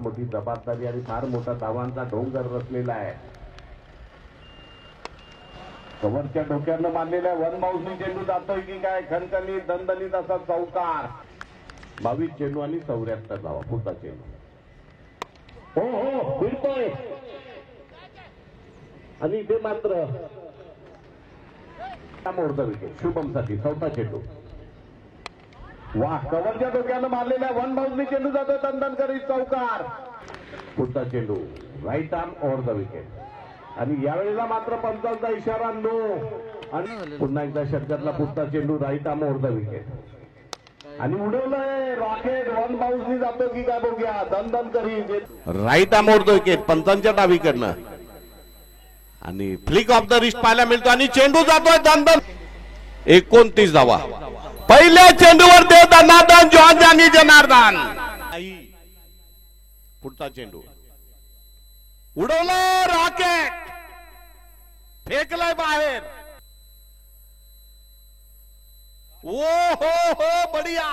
मोठी जबाबदारी आणि फार मोठा धावांचा डोंगर रचलेला आहे. कव्हरच्या डोक्यानं मारलेल्या वन माऊसनी चेंडू जातोय की काय, खणखणीत दणदणीत असा चौकार. 22 चेंडू आणि 74 धावा. पुढचा चेंडू हो हो फिरतोय आणि इथे मात्र मोडतं विकेट शुभमसाठी. चौथा चेंडू वा, कव्हरच्या डोक्यानं मारलेल्या वन माऊसनी चेंडू जातोय दणदण करीत चौकार. पुढचा चेंडू right arm over the wicket आणि यावेळेला मात्र पंचांचा इशारा नो. आणि पुन्हा एकदा षटकातला पुढचा चेंडू right arm over the wicket आणि उडवलंय रॉकेट. वन बाउन्सनी जातो की काय बघूया. दणदण करीत right arm over the wicket पंचांच्या डावीकडनं आणि फ्लिक ऑफ द रिस्ट पाहायला मिळतो आणि चेंडू जातोय दणदण. 29 धावा. पहिल्या चेंडूवर देव दनादन जॉन जानी जनार्दन. पुढचा चेंडू उडवलं रॉकेट, फेकलंय बाहेर. ओ हो हो बढिया.